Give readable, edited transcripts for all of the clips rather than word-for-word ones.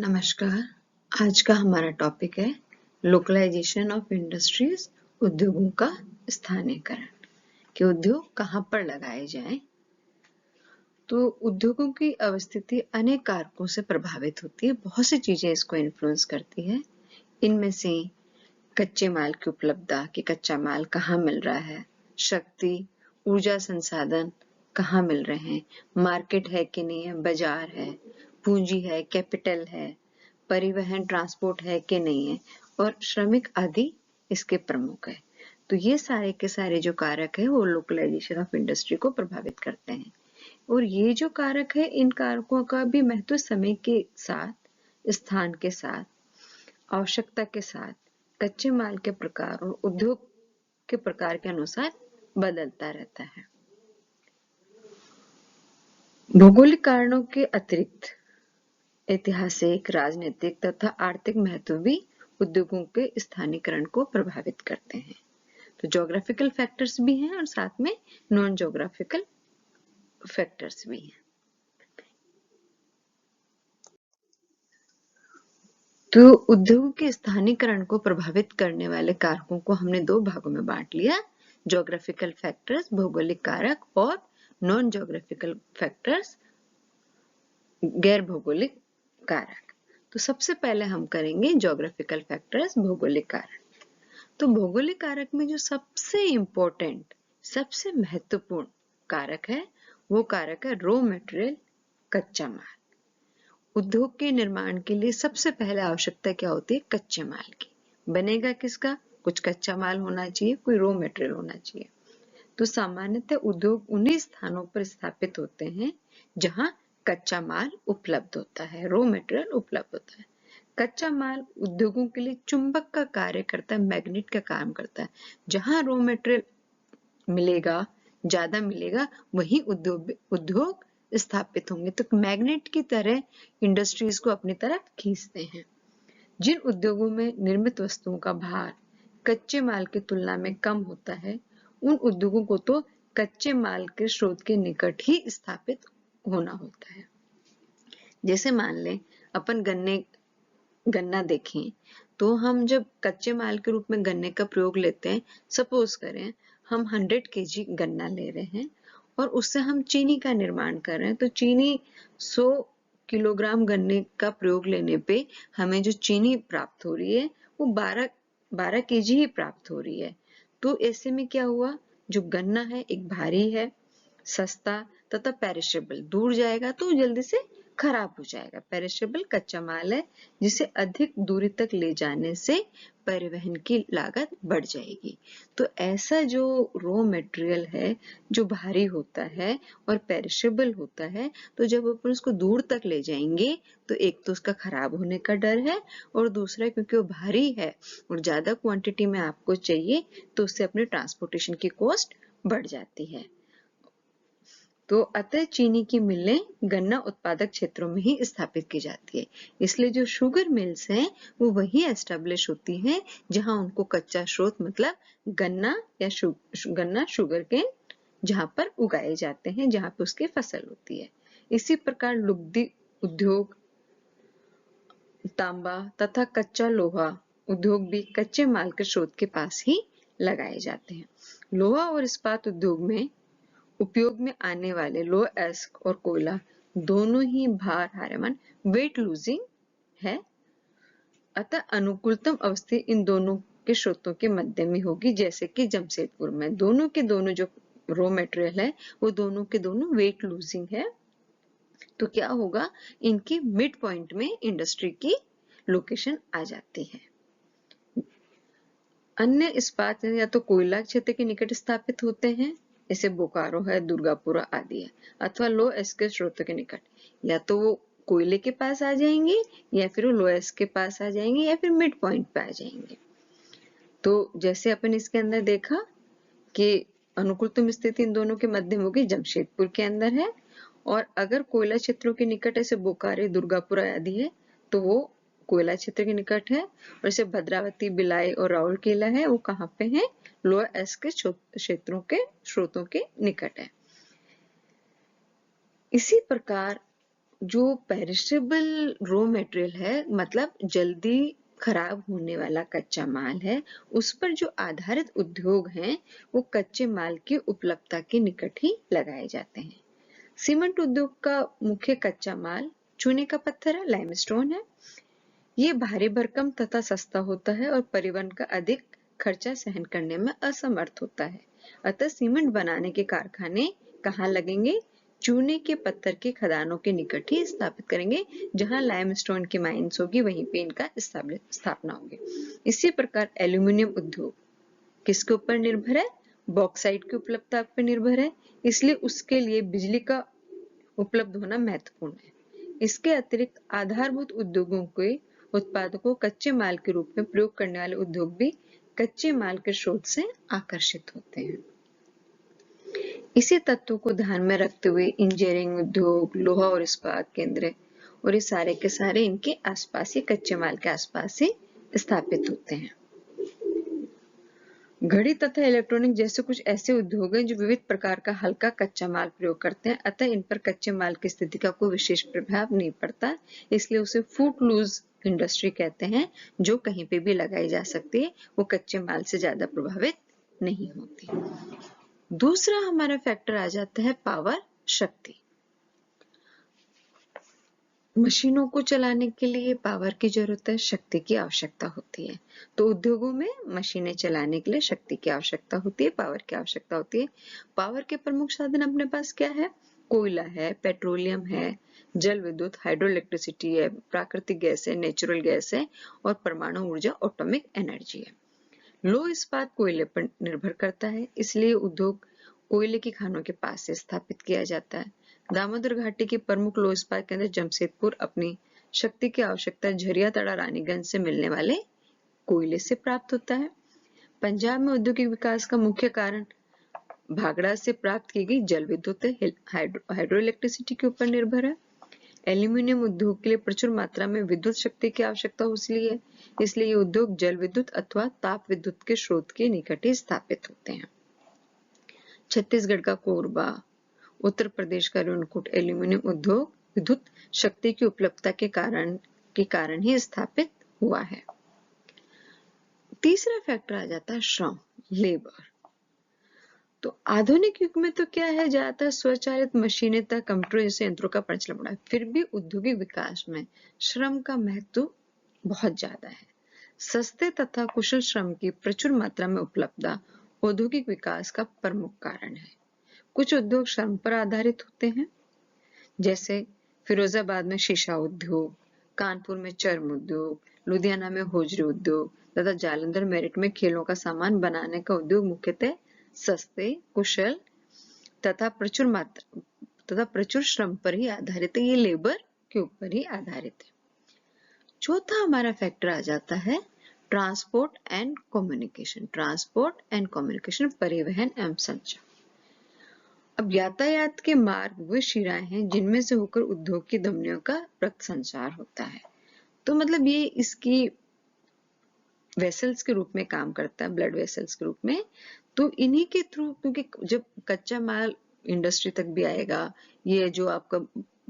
नमस्कार। आज का हमारा टॉपिक है लोकलाइजेशन ऑफ इंडस्ट्रीज, उद्योगों का स्थानीयकरण कि उद्योग कहाँ पर लगाए जाएं। तो उद्योगों की अवस्थिति अनेक कारकों से प्रभावित होती है। बहुत सी चीजें इसको इन्फ्लुएंस करती है। इनमें से कच्चे माल की उपलब्धता कि कच्चा माल कहाँ मिल रहा है, शक्ति, ऊर्जा संसाधन कहाँ मिल रहे हैं, मार्केट है कि नहीं है, बाजार है, पूंजी है, कैपिटल है, परिवहन ट्रांसपोर्ट है कि नहीं है, और श्रमिक आदि इसके प्रमुख है। तो ये सारे के सारे जो कारक है वो लोकलाइजेशन ऑफ इंडस्ट्री को प्रभावित करते हैं। और ये जो कारक है, इन कारकों का भी महत्व समय के साथ, स्थान के साथ, आवश्यकता के साथ, कच्चे माल के प्रकार और उद्योग के प्रकार के अनुसार बदलता रहता है। भौगोलिक कारणों के अतिरिक्त ऐतिहासिक, राजनीतिक तथा आर्थिक महत्व भी उद्योगों के स्थानीयकरण को प्रभावित करते हैं। तो ज्योग्राफिकल फैक्टर्स भी हैं और साथ में नॉन ज्योग्राफिकल फैक्टर्स भी हैं। तो उद्योगों के स्थानीयकरण को प्रभावित करने वाले कारकों को हमने दो भागों में बांट लिया, ज्योग्राफिकल फैक्टर्स भौगोलिक कारक और नॉन ज्योग्राफिकल फैक्टर्स गैर भौगोलिक कारक। तो सबसे पहले हम करेंगे ज्योग्राफिकल फैक्टर्स भौगोलिक कारक। तो भौगोलिक कारक में जो सबसे इम्पोर्टेंट, सबसे महत्वपूर्ण कारक है वो कारक है रॉ मटेरियल, कच्चा माल। उद्योग के निर्माण के लिए सबसे पहले आवश्यकता क्या होती है? कच्चे माल की। बनेगा किसका? कुछ कच्चा माल होना चाहिए, कोई रॉ मटेरियल होना चाहिए। तो सामान्यतः उद्योग उन्हीं स्थानों पर स्थापित होते हैं जहां कच्चा माल उपलब्ध होता है, रॉ मटेरियल उपलब्ध होता है। कच्चा माल उद्योगों के लिए चुंबक का कार्य करता है, मैग्नेट का काम करता है। जहां रॉ मटेरियल मिलेगा, ज्यादा मिलेगा, वही उद्योग स्थापित होंगे। तो मैग्नेट की तरह इंडस्ट्रीज को अपनी तरफ खींचते हैं। जिन उद्योगों में निर्मित वस्तुओं का भार कच्चे माल की तुलना में कम होता है, उन उद्योगों को तो कच्चे माल के स्रोत के निकट ही स्थापित होना होता है। जैसे मान लें अपन गन्ना देखें, तो हम जब कच्चे माल के रूप में गन्ने का प्रयोग लेते हैं, सपोज करें हम 100 kg गन्ना ले रहे हैं और उससे हम चीनी का निर्माण कर रहे हैं, तो चीनी 100 किलोग्राम गन्ने का प्रयोग लेने पे हमें जो चीनी प्राप्त हो रही है वो 12 kg ही प्राप्त हो रही है। तो ऐसे में क्या हुआ, जो गन्ना है एक भारी है, सस्ता तथा पेरिशेबल, दूर जाएगा तो जल्दी से खराब हो जाएगा। पेरिशेबल कच्चा माल है जिसे अधिक दूरी तक ले जाने से परिवहन की लागत बढ़ जाएगी। तो ऐसा जो रॉ मटेरियल है जो भारी होता है और पेरिशेबल होता है, तो जब अपन उसको दूर तक ले जाएंगे तो एक तो उसका खराब होने का डर है, और दूसरा क्योंकि वो भारी है और ज्यादा क्वांटिटी में आपको चाहिए तो उससे अपने ट्रांसपोर्टेशन की कॉस्ट बढ़ जाती है। तो अतः चीनी की मिलें गन्ना उत्पादक क्षेत्रों में ही स्थापित की जाती है। इसलिए जो शुगर मिल्स हैं वो वही एस्टेब्लिश होती हैं जहां उनको कच्चा स्रोत मतलब गन्ना या गन्ना शुगर केन जहां पर उगाए जाते हैं, जहां पर उसकी फसल होती है। इसी प्रकार लुगदी उद्योग, तांबा तथा कच्चा लोहा उद्योग भी कच्चे माल के स्रोत के पास ही लगाए जाते हैं। लोहा और इस्पात उद्योग में उपयोग में आने वाले लो एस्क और कोयला दोनों ही भार हारमन वेट लूजिंग है। अतः अनुकूलतम अवस्था इन दोनों के स्रोतों के मध्य में होगी, जैसे कि जमशेदपुर में दोनों के दोनों जो रॉ मटेरियल है वो दोनों के दोनों वेट लूजिंग है। तो क्या होगा, इनकी मिड पॉइंट में इंडस्ट्री की लोकेशन आ जाती है। अन्य इस्पात या तो कोयला क्षेत्र के निकट स्थापित होते हैं, जैसे बोकारो है, दुर्गापुरा आदि है, अथवा लो एस के स्रोतों के निकट। या तो वो कोयले के पास आ जाएंगे, या फिर वो लो एस के पास आ जाएंगे, या फिर मिड पॉइंट पे आ जाएंगे। तो जैसे अपन इसके अंदर देखा कि अनुकूलतम स्थिति इन दोनों के मध्य में होगी, जमशेदपुर के अंदर है। और अगर कोयला क्षेत्रों के निकट ऐसे बोकारो, दुर्गापुरा आदि है तो वो कोयला क्षेत्र के निकट है। और जैसे भद्रावती, बिलाई और राउरकेला है वो कहाँ पे है? लोअर एस के क्षेत्रों के स्रोतों के निकट है। इसी प्रकार जो पेरिशेबल रॉ मटेरियल है, मतलब जल्दी खराब होने वाला कच्चा माल है, उस पर जो आधारित उद्योग हैं, वो कच्चे माल की उपलब्धता के निकट ही लगाए जाते हैं। सीमेंट उद्योग का मुख्य कच्चा माल चूने का पत्थर है, लाइमस्टोन है। ये भारी भरकम तथा सस्ता होता है और परिवहन का अधिक खर्चा सहन करने में असमर्थ होता है। अतः सीमेंट बनाने के कारखाने कहाँ लगेंगे? चूने के पत्थर के खदानों के निकट ही स्थापित करेंगे। जहां लाइमस्टोन की माइंस होगी वहीं पे इनका स्थापना होगी। इसी प्रकार एल्यूमिनियम उद्योग किसके ऊपर निर्भर है? बॉक्साइट की उपलब्धता पर निर्भर है, इसलिए उसके लिए बिजली का उपलब्ध होना महत्वपूर्ण है। इसके अतिरिक्त आधारभूत उद्योगों के उत्पादों को कच्चे माल के रूप में प्रयोग करने वाले उद्योग भी कच्चे माल के स्रोत से आकर्षित होते हैं। इसी तत्व को ध्यान में रखते हुए इंजीनियरिंग उद्योग, लोहा और इस्पात केंद्र और ये सारे के सारे इनके आसपास ही, कच्चे माल के आसपास ही स्थापित होते हैं। घड़ी तथा इलेक्ट्रॉनिक जैसे कुछ ऐसे उद्योग हैं जो विविध प्रकार का हल्का कच्चा माल प्रयोग करते हैं, अतः इन पर कच्चे माल की स्थिति का कोई विशेष प्रभाव नहीं पड़ता, इसलिए उसे फुट लूज इंडस्ट्री कहते हैं, जो कहीं पे भी लगाई जा सकती है, वो कच्चे माल से ज्यादा प्रभावित नहीं होती। दूसरा हमारा फैक्टर आ जाता है पावर, शक्ति। मशीनों को चलाने के लिए पावर की जरूरत है, शक्ति की आवश्यकता होती है। तो उद्योगों में मशीनें चलाने के लिए शक्ति की आवश्यकता होती है, पावर की आवश्यकता होती है। पावर के प्रमुख साधन अपने पास क्या है? कोयला है, पेट्रोलियम है, जल विद्युत, हाइड्रो इलेक्ट्रिसिटी है, प्राकृतिक गैस है, नेचुरल गैस है और परमाणु ऊर्जा, एटॉमिक एनर्जी है। लौह इस्पात कोयले पर निर्भर करता है, इसलिए उद्योग कोयले की खानों के पास से स्थापित किया जाता है। दामोदर घाटी के प्रमुख लौह इस्पात केंद्र जमशेदपुर अपनी शक्ति की आवश्यकता झरिया तड़ा रानीगंज से मिलने वाले कोयले से प्राप्त होता है। पंजाब में औद्योगिक विकास का मुख्य कारण भागड़ा से प्राप्त की गई जल विद्युत हाइड्रो इलेक्ट्रिसिटी के ऊपर निर्भर है। एल्यूमिनियम उद्योग के लिए प्रचुर मात्रा में विद्युत शक्ति की आवश्यकता होती है, इसलिए ये उद्योग जल विद्युत अथवा ताप विद्युत के स्रोत के निकट ही स्थापित होते हैं। छत्तीसगढ़ का कोरबा, उत्तर प्रदेश का रेणुकूट एल्यूमिनियम उद्योग विद्युत शक्ति की उपलब्धता के कारण ही स्थापित हुआ है। तीसरा फैक्टर आ जाता है श्रम, लेबर। तो आधुनिक युग में तो क्या है, ज्यादातर स्वचालित मशीनें तक कंप्यूटर जैसे यंत्रों का प्रचलन बढ़ा है, फिर भी औद्योगिक विकास में श्रम का महत्व बहुत ज्यादा है। सस्ते तथा कुशल श्रम की प्रचुर मात्रा में उपलब्धता औद्योगिक विकास का प्रमुख कारण है। कुछ उद्योग श्रम पर आधारित होते हैं, जैसे फिरोजाबाद में शीशा उद्योग, कानपुर में चर्म उद्योग, लुधियाना में होजरी उद्योग तथा जालंधर मेरठ में खेलों का सामान बनाने का उद्योग मुख्यतः सस्ते, कुशल तथा प्रचुर श्रम पर ही आधारित है। ये लेबर के ऊपर ही आधारित है। चौथा हमारा फैक्टर आ जाता है transport and communication. Transport and communication, परिवहन एवं संचार। अब यातायात के मार्ग वे शिराएं हैं जिनमें से होकर उद्योग की धमनियों का रक्त संचार होता है। तो मतलब ये इसकी वेसल्स के रूप में काम करता है, ब्लड वेसल्स के रूप में। तो इन्हीं के थ्रू, क्योंकि जब कच्चा माल इंडस्ट्री तक भी आएगा, ये जो आपका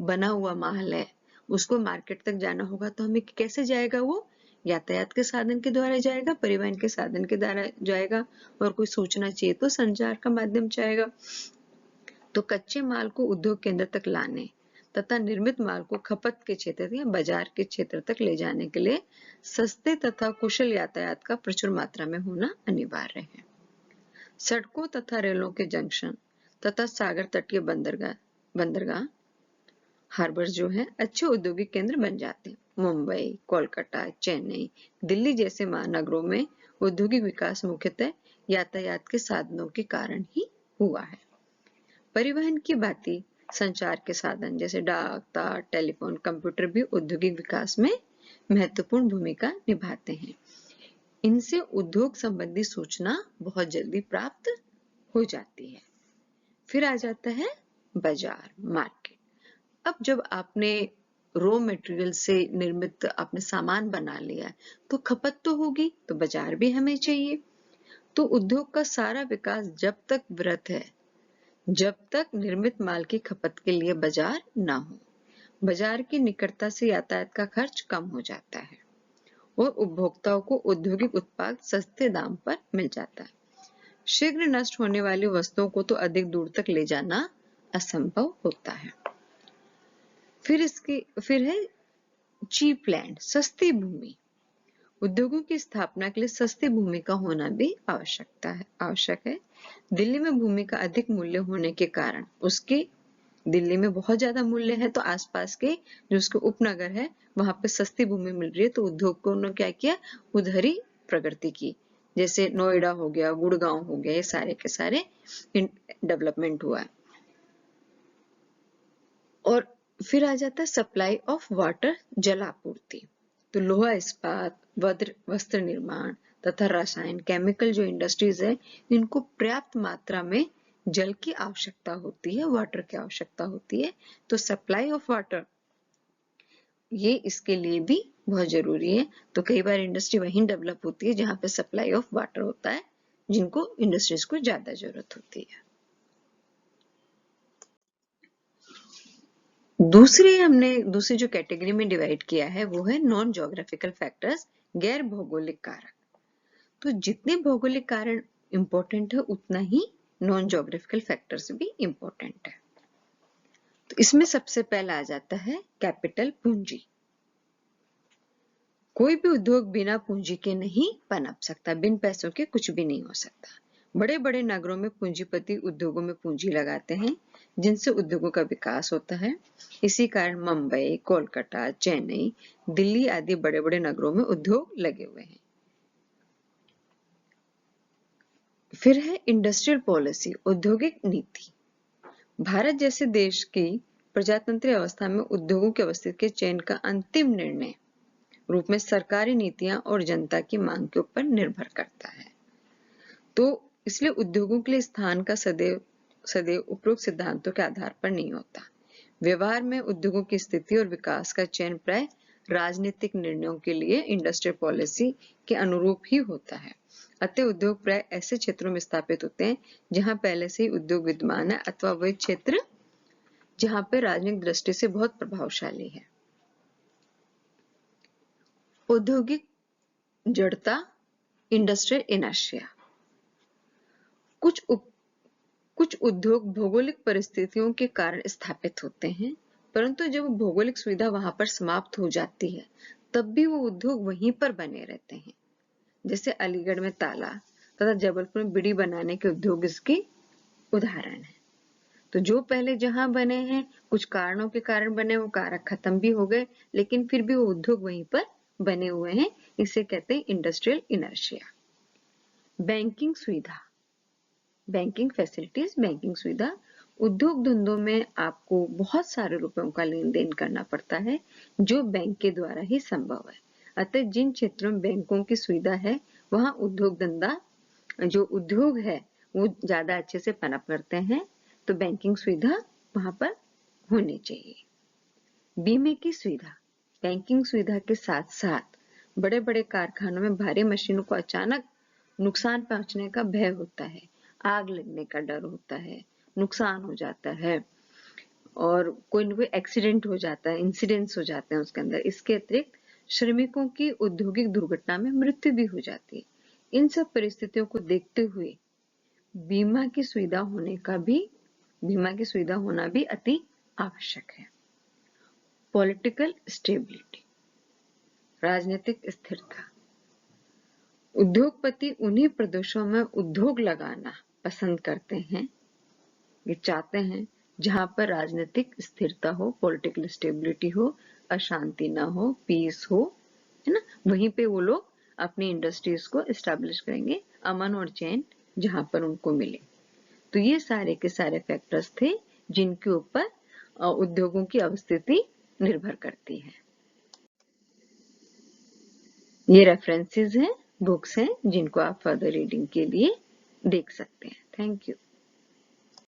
बना हुआ माल है उसको मार्केट तक जाना होगा, तो हमें कैसे जाएगा? वो यातायात के साधन के द्वारा जाएगा, परिवहन के साधन के द्वारा जाएगा, और कोई सूचना चाहिए तो संचार का माध्यम जाएगा। तो कच्चे माल को उद्योग केंद्र तक लाने तथा निर्मित माल को खपत के क्षेत्र या बाजार के क्षेत्र तक ले जाने के लिए सस्ते तथा कुशल यातायात का प्रचुर मात्रा में होना अनिवार्य है। सड़कों तथा रेलों के जंक्शन तथा सागर तटीय बंदरगाह हार्बर जो है अच्छे औद्योगिक केंद्र बन जाते हैं। मुंबई, कोलकाता, चेन्नई, दिल्ली जैसे महानगरों में औद्योगिक विकास मुख्यतः यातायात के साधनों के कारण ही हुआ है। परिवहन की भांति संचार के साधन जैसे डाक, तार, टेलीफोन, कंप्यूटर भी औद्योगिक विकास में महत्वपूर्ण भूमिका निभाते हैं। इनसे उद्योग संबंधी सूचना बहुत जल्दी प्राप्त हो जाती है। फिर आ जाता है बाजार, मार्केट। अब जब आपने रॉ मटेरियल से निर्मित आपने सामान बना लिया तो खपत तो होगी, तो बाजार भी हमें चाहिए। तो उद्योग का सारा विकास जब तक वृथ है जब तक निर्मित माल की खपत के लिए बाजार ना हो। बाजार की निकटता से यातायात का खर्च कम हो जाता है और उपभोक्ताओं को औद्योगिक उत्पाद सस्ते दाम पर मिल जाता है। शीघ्र नष्ट होने वाली वस्तुओं को तो अधिक दूर तक ले जाना असंभव होता है। फिर है चीप लैंड, सस्ती भूमि। उद्योगों की स्थापना के लिए सस्ती भूमि का होना भी आवश्यक है। दिल्ली में भूमि का अधिक मूल्य होने के कारण दिल्ली में बहुत ज्यादा मूल्य है, तो आसपास के जो उसके उपनगर है वहां पे सस्ती भूमि मिल रही है, तो उद्योग ने क्या किया, उधर ही प्रगति की। जैसे नोएडा हो गया, गुड़गांव हो गया, ये सारे के सारे डेवलपमेंट हुआ है। और फिर आ जाता है सप्लाई ऑफ वाटर, जलापूर्ति। तो लोहा इस्पात, वस्त्र निर्माण तथा रसायन, केमिकल जो इंडस्ट्रीज है, इनको पर्याप्त मात्रा में जल की आवश्यकता होती है, वाटर की आवश्यकता होती है। तो सप्लाई ऑफ वाटर, ये इसके लिए भी बहुत जरूरी है। तो कई बार इंडस्ट्री वहीं डेवलप होती है जहां पे सप्लाई ऑफ वाटर होता है, जिनको इंडस्ट्रीज को ज्यादा जरूरत होती है। दूसरी जो कैटेगरी में डिवाइड किया है वो है नॉन ज्योग्राफिकल फैक्टर्स, गैर भौगोलिक कारक। तो जितने भौगोलिक कारण इंपॉर्टेंट है उतना ही नॉन ज्योग्राफिकल फैक्टर्स भी इंपॉर्टेंट है। तो इसमें सबसे पहला आ जाता है कैपिटल, पूंजी। कोई भी उद्योग बिना पूंजी के नहीं पनप सकता, बिन पैसों के कुछ भी नहीं हो सकता। बड़े बड़े नगरों में पूंजीपति उद्योगों में पूंजी लगाते हैं, जिनसे उद्योगों का विकास होता है। इसी कारण मुंबई, कोलकाता, चेन्नई, दिल्ली आदि बड़े बड़े नगरों में उद्योग लगे हुए हैं। फिर है इंडस्ट्रियल पॉलिसी, औद्योगिक नीति। भारत जैसे देश की प्रजातंत्रीय अवस्था में उद्योगों की अवस्थिति के चयन का अंतिम निर्णय रूप में सरकारी नीतियां और जनता की मांग के ऊपर निर्भर करता है। तो इसलिए उद्योगों के लिए स्थान का सदैव उपरोक्त सिद्धांतों के आधार पर नहीं होता। व्यवहार में उद्योगों की स्थिति और विकास का चयन प्राय राजनीतिक निर्णयों के लिए इंडस्ट्रियल पॉलिसी के अनुरूप ही होता है। अतः उद्योग प्राय ऐसे क्षेत्रों में स्थापित होते हैं जहां पहले से ही उद्योग विद्यमान है, अथवा वह क्षेत्र जहां पर राजनीतिक दृष्टि से बहुत प्रभावशाली है। औद्योगिक जड़ता, इंडस्ट्रियल इनर्शिया। कुछ उद्योग भौगोलिक परिस्थितियों के कारण स्थापित होते हैं, परंतु जब भौगोलिक सुविधा वहां पर समाप्त हो जाती है तब भी वो उद्योग वहीं पर बने रहते हैं। जैसे अलीगढ़ में ताला तथा जबलपुर में बीड़ी बनाने के उद्योग इसके उदाहरण है। तो जो पहले जहां बने हैं, कुछ कारणों के कारण बने, वो कारक खत्म भी हो गए, लेकिन फिर भी वो उद्योग वहीं पर बने हुए हैं। इसे कहते हैं इंडस्ट्रियल इनर्शिया। बैंकिंग सुविधा, बैंकिंग फैसिलिटीज, बैंकिंग सुविधा। उद्योग धंधों में आपको बहुत सारे रुपयों का लेन देन करना पड़ता है, जो बैंक के द्वारा ही संभव है। अतः जिन क्षेत्रों में बैंकों की सुविधा है वहां जो उद्योग है वो ज्यादा अच्छे से पनप करते हैं। तो बैंकिंग सुविधा वहां पर होनी चाहिए। बीमे की सुविधा, बैंकिंग सुविधा के साथ साथ बड़े बड़े कारखानों में भारी मशीनों को अचानक नुकसान पहुंचने का भय होता है, आग लगने का डर होता है, नुकसान हो जाता है और कोई न कोई एक्सीडेंट हो जाता है, इंसिडेंट्स हो जाते हैं उसके अंदर। इसके अतिरिक्त श्रमिकों की औद्योगिक दुर्घटना में मृत्यु भी हो जाती है। इन सब परिस्थितियों को देखते हुए बीमा की सुविधा होना भी अति आवश्यक है। पॉलिटिकल स्टेबिलिटी, राजनीतिक स्थिरता। उद्योगपति उन्हीं प्रदेशों में उद्योग लगाना पसंद करते हैं, ये चाहते हैं जहां पर राजनीतिक स्थिरता हो, पॉलिटिकल स्टेबिलिटी हो, अशांति ना हो, पीस हो, है ना। वहीं पे वो लोग अपनी इंडस्ट्रीज को एस्टैब्लिश करेंगे, अमन और चैन जहां पर उनको मिले। तो ये सारे के सारे फैक्टर्स थे जिनके ऊपर उद्योगों की अवस्थिति निर्भर करती है। ये रेफरेंसेस हैं, बुक्स हैं जिनको आप फर्दर रीडिंग के लिए देख सकते हैं। Thank you.